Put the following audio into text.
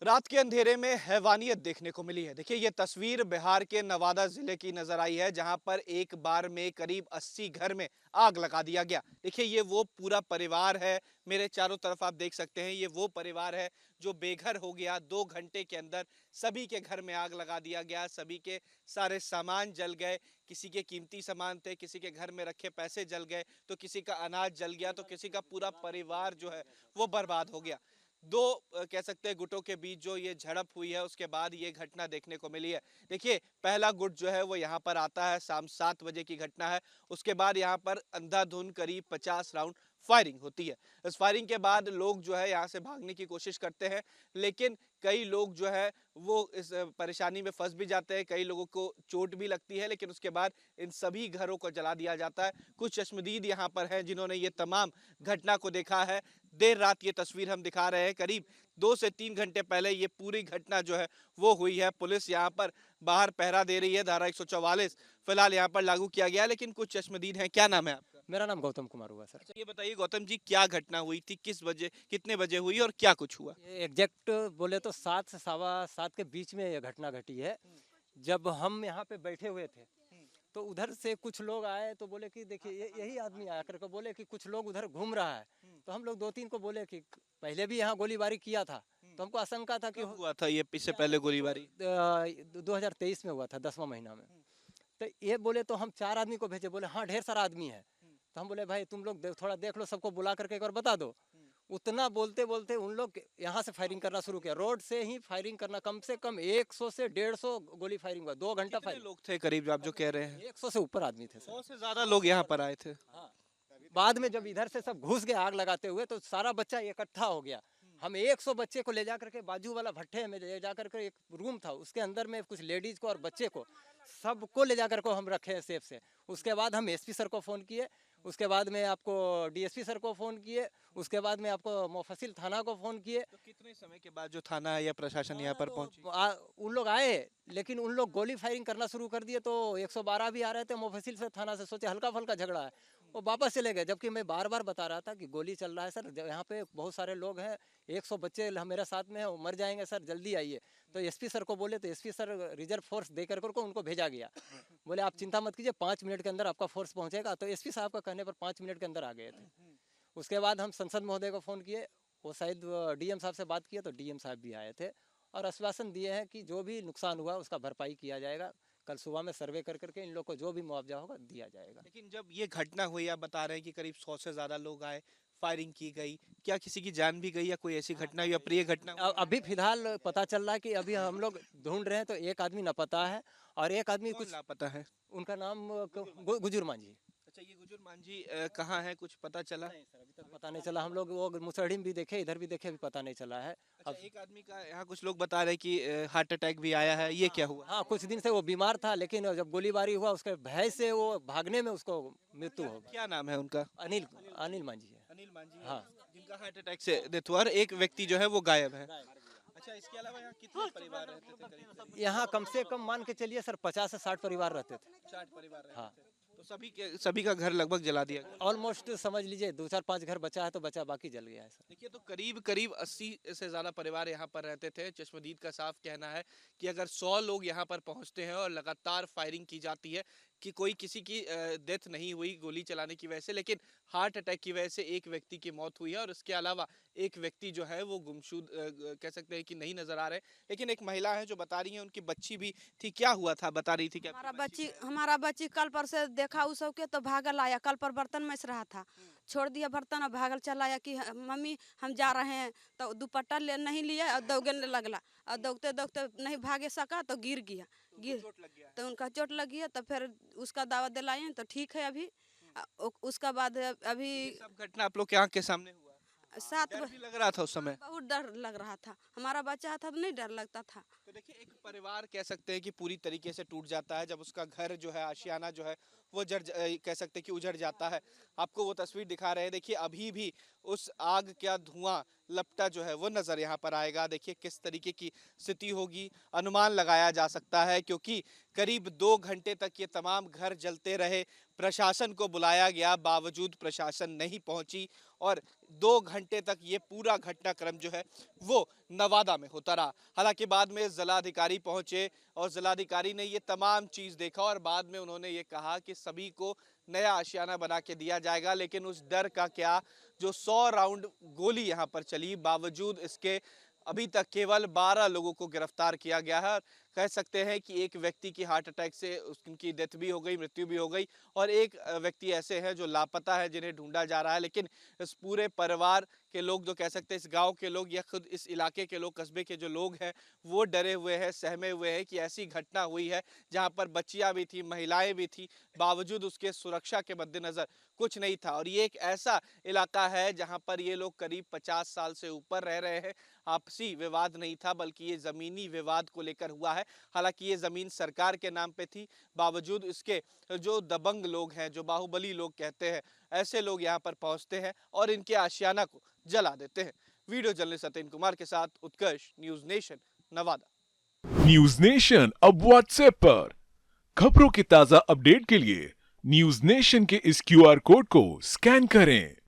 रात के अंधेरे में हैवानियत देखने को मिली है। देखिए, ये तस्वीर बिहार के नवादा जिले की नजर आई है, जहां पर एक बार में करीब 80 घर में आग लगा दिया गया। देखिए, ये वो पूरा परिवार है। मेरे चारों तरफ आप देख सकते हैं, ये वो परिवार है जो बेघर हो गया। 2 घंटे के अंदर सभी के घर में आग लगा दिया गया। सभी के सारे सामान जल गए। किसी के कीमती सामान थे, किसी के घर में रखे पैसे जल गए, तो किसी का अनाज जल गया, तो किसी का पूरा परिवार जो है वो बर्बाद हो गया। दो कह सकते हैं गुटों के बीच जो ये झड़प हुई है, उसके बाद ये घटना देखने को मिली है। देखिए, पहला गुट जो है वो यहाँ पर आता है, शाम 7 बजे की घटना है। उसके बाद यहाँ पर अंधाधुंध करीब 50 राउंड फायरिंग होती है। इस फायरिंग के बाद लोग जो है यहाँ से भागने की कोशिश करते हैं, लेकिन कई लोग जो है वो इस परेशानी में फंस भी जाते हैं। कई लोगों को चोट भी लगती है, लेकिन उसके बाद इन सभी घरों को जला दिया जाता है। कुछ चश्मदीद यहाँ पर हैं जिन्होंने ये तमाम घटना को देखा है। देर रात ये तस्वीर हम दिखा रहे हैं, करीब 2 से 3 घंटे पहले ये पूरी घटना जो है वो हुई है। पुलिस यहाँ पर बाहर पहरा दे रही है। धारा 144 फिलहाल यहाँ पर लागू किया गया है, लेकिन कुछ चश्मदीद हैं। क्या नाम है आपका? मेरा नाम गौतम कुमार हुआ सर। अच्छा, ये बताइए गौतम जी, क्या घटना हुई थी, किस बजे, कितने बजे हुई और क्या कुछ हुआ? ये एग्जैक्ट बोले तो 7 से सवा 7 के बीच में ये घटना घटी है। जब हम यहाँ पे बैठे हुए थे तो उधर से कुछ लोग आए तो बोले कि देखिए यही आदमी आया करके बोले कि कुछ लोग उधर घूम रहा है। तो हम लोग 2-3 को बोले कि पहले भी यहाँ गोलीबारी किया था, तो हमको आशंका था कि कब हुआ था ये, इससे पहले गोलीबारी? 2023 में हुआ था 10वां महीना में। तो ये बोले तो हम 4 आदमी को भेजे, बोले हाँ ढेर सारा आदमी है। तो हम बोले भाई तुम लोग थोड़ा देख लो, सबको बुला करके एक बार बता दो। उतना बोलते बोलते उन लोग यहाँ से फायरिंग करना शुरू किया, रोड से ही फायरिंग करना। कम से कम 100 से 150 गोली फायरिंग हुआ, 2 घंटा कितने फायरिंग। लोग थे करीब आप जो कह रहे हैं? 100 से ऊपर आदमी थे 100 सर। से ज्यादा लोग यहाँ पर आए थे। हाँ। बाद में जब इधर से सब घुस गए आग लगाते हुए तो सारा बच्चा इकट्ठा हो गया। हम 100 बच्चे को ले जा करके बाजू वाला भट्ठे में ले जा करके, एक रूम था उसके अंदर में कुछ लेडीज को और बच्चे को सबको ले जा करके हम रखे सेफ से। उसके बाद हम एसपी सर को फ़ोन किए, उसके बाद में आपको डीएसपी सर को फ़ोन किए, उसके बाद में आपको मुफस्सिल थाना को फ़ोन किए। तो कितने समय के बाद जो थाना या प्रशासन यहाँ पर पहुंची? उन लोग आए, लेकिन उन लोग गोली फायरिंग करना शुरू कर दिए। तो 112 भी आ रहे थे मुफस्सिल से थाना से, सोचे हल्का फुल्का झगड़ा है, वो वापस चले गए। जबकि मैं बार बार बता रहा था कि गोली चल रहा है सर, यहाँ पे बहुत सारे लोग हैं, 100 बच्चे मेरे साथ में हैं, वो मर जाएंगे सर, जल्दी आइए। तो एसपी सर को बोले तो एसपी सर रिजर्व फोर्स दे करके उनको भेजा गया। बोले आप चिंता मत कीजिए, 5 मिनट के अंदर आपका फोर्स पहुंचेगा। तो एसपी साहब का कहने पर 5 मिनट के अंदर आ गए थे। उसके बाद हम संसद महोदय को फ़ोन किए, वो शायद डीएम साहब से बात किया तो डीएम साहब भी आए थे और आश्वासन दिए हैं कि जो भी नुकसान हुआ उसका भरपाई किया जाएगा। कल सुबह में सर्वे कर करके इन लोग को जो भी मुआवजा होगा दिया जाएगा। लेकिन जब ये घटना हुई, आप बता रहे हैं कि करीब 100 से ज्यादा लोग आए, फायरिंग की गई, क्या किसी की जान भी गई या कोई ऐसी घटना हुई, अप्रिय घटना हुई? अभी फिलहाल पता चल रहा है कि अभी हम लोग ढूंढ रहे हैं, तो एक आदमी लापता है और एक आदमी कौन कुछ, लापता है? उनका नाम गुजर मांझी। अच्छा, ये गुजर मांझी कहाँ है, कुछ पता चला? नहीं सर, अभी तक पता नहीं चला। हम लोग वो मुसहरी में भी देखे, इधर भी देखे, अभी पता नहीं चला है। अच्छा, अब एक आदमी का यहाँ कुछ लोग बता रहे हैं कि हार्ट अटैक भी आया है, ये क्या हुआ? हाँ, कुछ दिन से वो बीमार था, लेकिन जब गोलीबारी हुआ उसके भय से वो भागने में उसको मृत्यु हो गई। क्या नाम है उनका? अनिल अनिल मांझी है। अनिल मांझी है, हाँ। जिनका हार्ट अटैक से डेथ हुआ और एक व्यक्ति जो है वो गायब है। अच्छा, इसके अलावा यहाँ कितने परिवार रहते थे करीब? यहाँ कम से कम मान के चलिए सर 50 से 60 परिवार रहते थे। 60 परिवार रहते हाँ, थे। तो सभी का घर लगभग जला दिया गया। ऑलमोस्ट समझ लीजिए 2-4-5 घर बचा है तो बचा, बाकी जल गया है सर। देखिए, तो करीब करीब 80 से ज़्यादा परिवार यहाँ पर रहते थे। चश्मदीद का साफ कहना है कि अगर 100 लोग यहाँ पर पहुँचते हैं और लगातार फायरिंग की जाती है, कि कोई किसी की डेथ नहीं हुई गोली चलाने की वजह से, लेकिन हार्ट अटैक की वजह से एक व्यक्ति की मौत हुई है और उसके अलावा एक व्यक्ति जो है वो गुमशुद कह सकते हैं कि नहीं नजर आ रहे। लेकिन एक महिला है जो बता रही है उनकी बच्ची भी थी। क्या हुआ था, बता रही थी कि हमारा बच्ची कल पर से देखा उस सब के तो भागल आया। कल पर बर्तन मैस रहा था, छोड़ दिया बर्तन और भागल चला आया कि मम्मी हम जा रहे हैं। तो दुपट्टा ले नहीं लिया और दौड़ने लगला और दौड़ते दौड़ते नहीं भागे सका तो गिर गया। गिर चोट लग गया? तो उनका चोट लग गया, तो फिर उसका दवा दिलाए हैं तो ठीक है अभी। उसका बाद अभी ये सब घटना आप लोग के आंख के सामने हुआ? 7 डर भी लग रहा था उस समय? बहुत डर लग रहा था। हमारा बच्चा था तो नहीं डर लगता था। तो देखिए एक परिवार कह सकते हैं कि पूरी तरीके से टूट जाता है जब उसका घर जो है, आशियाना जो है, वो कह सकते हैं कि उजड़ जाता है। आपको वो तस्वीर दिखा रहे हैं, देखिए अभी भी उस आग का धुआं लपटा जो है वो नजर यहाँ पर आएगा। देखिए किस तरीके की स्थिति होगी, अनुमान लगाया जा सकता है, क्योंकि करीब 2 घंटे तक ये तमाम घर जलते रहे। प्रशासन को बुलाया गया, बावजूद प्रशासन नहीं पहुंची और 2 घंटे तक ये पूरा घटनाक्रम जो है वो नवादा में होता रहा। हालांकि बाद में जिलाधिकारी पहुंचे और जिलाधिकारी ने ये तमाम चीज देखा और बाद में उन्होंने ये कहा कि सभी को नया आशियाना बना के दिया जाएगा। लेकिन उस डर का क्या, जो 100 राउंड गोली यहाँ पर चली, बावजूद इसके अभी तक केवल 12 लोगों को गिरफ्तार किया गया है। कह सकते हैं कि एक व्यक्ति की हार्ट अटैक से उनकी डेथ भी हो गई, मृत्यु भी हो गई, और एक व्यक्ति ऐसे हैं जो लापता है, जिन्हें ढूंढा जा रहा है। लेकिन इस पूरे परिवार के लोग, जो कह सकते हैं इस गांव के लोग या खुद इस इलाके के लोग, कस्बे के जो लोग हैं, वो डरे हुए हैं, सहमे हुए हैं कि ऐसी घटना हुई है जहां पर बच्चियां भी थी, महिलाएं भी थी, बावजूद उसके सुरक्षा के मद्देनजर कुछ नहीं था। और ये एक ऐसा इलाका है जहां पर ये लोग करीब 50 साल से ऊपर रह रहे हैं। आपसी विवाद नहीं था, बल्कि ये जमीनी विवाद को लेकर हुआ है। हालांकि ये जमीन सरकार के नाम पे थी, बावजूद इसके जो दबंग लोग हैं, जो बाहुबली लोग कहते हैं, ऐसे लोग यहाँ पर पहुंचते हैं और इनके आशियाना को जला देते हैं। वीडियो जर्नलिस्ट सत्येंद्र कुमार के साथ Utkarsh, news nation, Nawada. News nation अब व्हाट्सएप पर खबरों की ताजा अपडेट के लिए न्यूज नेशन के इस क्यूआर कोड को स्कैन करें